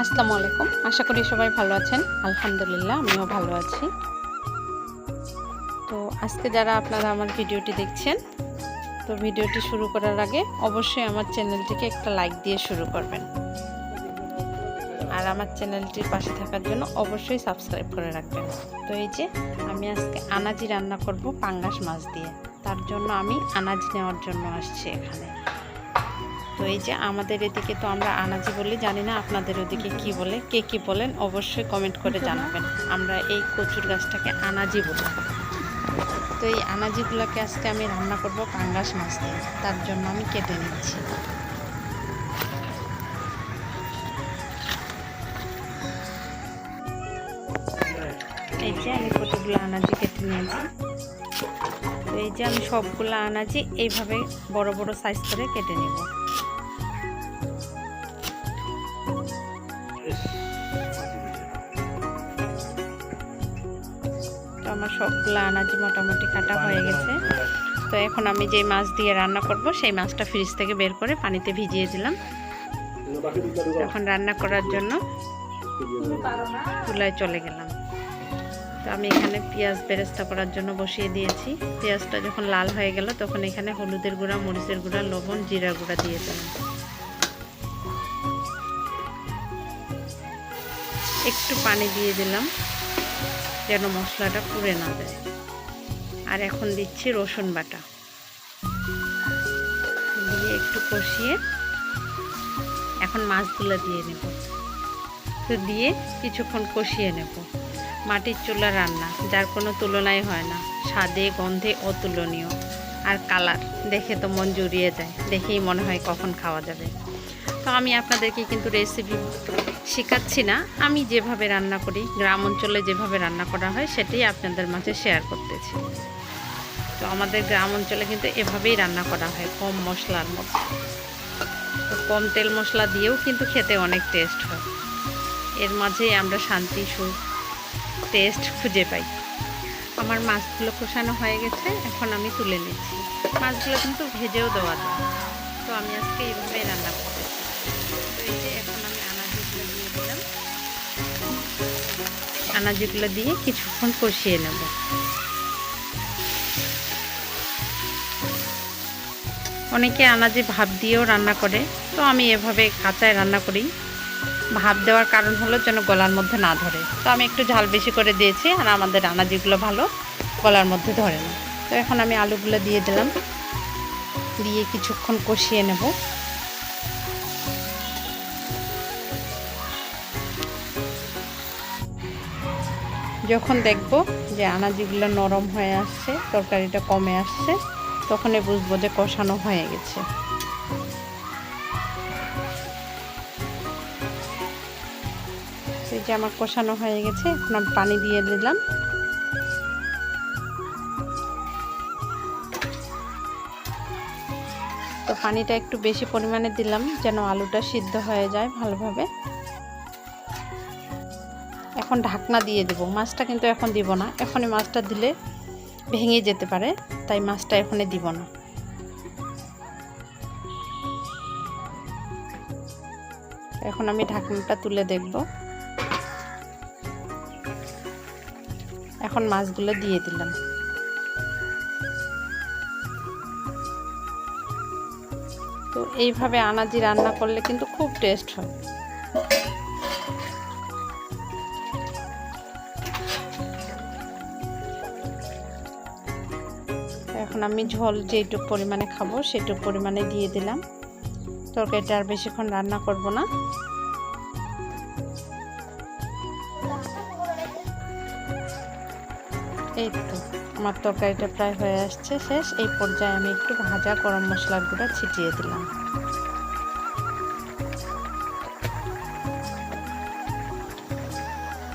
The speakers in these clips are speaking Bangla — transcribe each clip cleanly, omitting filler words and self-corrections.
আসসালামু আলাইকুম। আশা করি সবাই ভালো আছেন। আলহামদুলিল্লাহ আমিও ভালো আছি। তো আজকে যারা আপনারা আমার ভিডিওটি দেখছেন, তো ভিডিওটি শুরু করার আগে অবশ্যই আমার চ্যানেলটিকে একটা লাইক দিয়ে শুরু করবেন। আর আমার চ্যানেলটির পাশে থাকার জন্য অবশ্যই সাবস্ক্রাইব করে রাখবেন। তো এই যে আমি আজকে আনাজি রান্না করব পাঙ্গাস মাছ দিয়ে। তার জন্য আমি আনাজি নেওয়ার জন্য আসছি এখানে। তো এই যে আমাদের এদিকে তো আমরা আনাজি বলি, জানি না আপনাদের ওদিকে কি বলে, কে কি বলেন অবশ্যই কমেন্ট করে জানাবেন। আমরা এই কচুর গাছটাকে আনাজি বলি। তো এই আনাজিগুলোকে আজকে আমি রান্না করব পাঙ্গাস মাছ দিয়ে। তার জন্য আমি কেটে নিচ্ছি। এই যে আমি কতগুলো আনাজি কেটে নিয়েছি। তো এই যে আমি সবগুলো আনাজি এইভাবে বড় বড় সাইজ করে কেটে নেব। আমার সবগুলো আনাজি মোটামুটি কাটা হয়ে গেছে। তো এখন আমি যে মাছ দিয়ে রান্না করব সেই মাছটা ফ্রিজ থেকে বের করে পানিতে ভিজিয়ে দিলাম। এখন রান্না করার জন্য চুলায় চলে গেলাম। তো আমি এখানে পেঁয়াজ বেরেস্তা করার জন্য বসিয়ে দিয়েছি। পেঁয়াজটা যখন লাল হয়ে গেল তখন এখানে হলুদের গুঁড়া, মরিচের গুঁড়া, লবণ, জিরার গুঁড়া দিয়ে দিলাম। একটু পানি দিয়ে দিলাম যেন মশলাটা পুড়ে না যায়। আর এখন দিচ্ছি রসুন বাটা দিয়ে একটু কষিয়ে এখন মাছগুলো দিয়ে নেব। তো দিয়ে কিছুক্ষণ কষিয়ে নেব। মাটির চুলা রান্না, যার কোনো তুলনাই হয় না। স্বাদে গন্ধে অতুলনীয়, আর কালার দেখে তো মন জুড়িয়ে যায়, দেখেই মনে হয় কখন খাওয়া যাবে। তো আমি আপনাদেরকে কিন্তু রেসিপি শেখাচ্ছি না, আমি যেভাবে রান্না করি, গ্রাম অঞ্চলে যেভাবে রান্না করা হয় সেটাই আপনাদের মাঝে শেয়ার করতেছি। তো আমাদের গ্রাম অঞ্চলে কিন্তু এভাবেই রান্না করা হয়, কম মশলার মধ্যে। তো কম তেল মশলা দিয়েও কিন্তু খেতে অনেক টেস্ট হয়। এর মাঝেই আমরা শান্তি, সুখ, টেস্ট খুঁজে পাই। আমার মাছগুলো কষানো হয়ে গেছে, এখন আমি তুলে নিচ্ছি। মাছগুলো কিন্তু ভেজেও দেওয়া যায়। তো আমি আজকে এইভাবেই রান্না করতেছি। তো এই যে এখন আমি আনাজিগুলো দিয়ে দিলাম। আনাজিগুলো দিয়ে কিছুক্ষণ কষিয়ে নেব। অনেকে আনাজি ভাপ দিয়েও রান্না করে, তো আমি এভাবে কাঁচায় রান্না করি। ভাপ দেওয়ার কারণ হলো যেন গলার মধ্যে না ধরে। তো আমি একটু ঝাল বেশি করে দিয়েছি, আর আমাদের আনাজিগুলো ভালো গলার মধ্যে ধরে না। তো এখন আমি আলুগুলো দিয়ে দিলাম, দিয়ে কিছুক্ষণ কষিয়ে নেব। যখন দেখব যে আনাজিগুলো নরম হয়ে আসছে, তরকারিটা কমে আসছে, তখনই বুঝবো যে কষানো হয়ে গেছে। এই যে আমার কষানো হয়ে গেছে, এখন আমি পানি দিয়ে দিলাম। তো পানিটা একটু বেশি পরিমাণে দিলাম যেন আলুটা সিদ্ধ হয়ে যায় ভালোভাবে। এখন ঢাকনা দিয়ে দেব। মাছটা কিন্তু এখন দিব না, এখনই মাছটা দিলে ভেঙে যেতে পারে, তাই মাছটা এখনই দিব না। এখন আমি ঢাকনাটা তুলে দেখব। এখন মাছগুলো দিয়ে দিলাম। তো এইভাবে আনাজি রান্না করলে কিন্তু খুব টেস্ট হয়। এখন আমি ঝোল যেটুকু পরিমাণে খাবো সেটুকু পরিমাণে দিয়ে দিলাম। তরকারিটা আর বেশিক্ষণ রান্না করব না। এই তো আমার তরকারিটা প্রায় হয়ে আসছে, শেষ। এই পর্যায়ে আমি একটু ভাজা গরম মশলার গুঁড়া ছিটিয়ে দিলাম।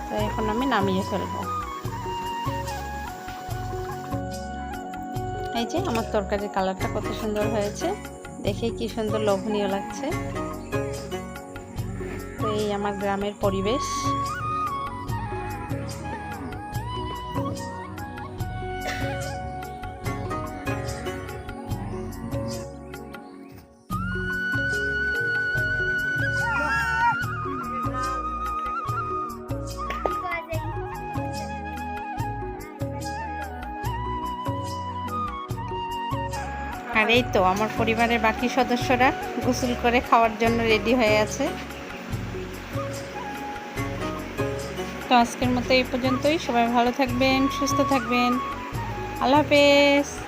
তো এখন আমি নামিয়ে ফেলবো। এই যে আমার তরকারির কালারটা কত সুন্দর হয়েছে, দেখে কি সুন্দর লোভনীয় লাগছে। তো এই আমার গ্রামের পরিবেশ। আর এই তো আমার পরিবারের বাকি সদস্যরা গোসল করে খাওয়ার জন্য রেডি হয়ে আছে। তো আজকের মতো এই পর্যন্তই। সবাই ভালো থাকবেন, সুস্থ থাকবেন। আল্লাহ হাফেজ।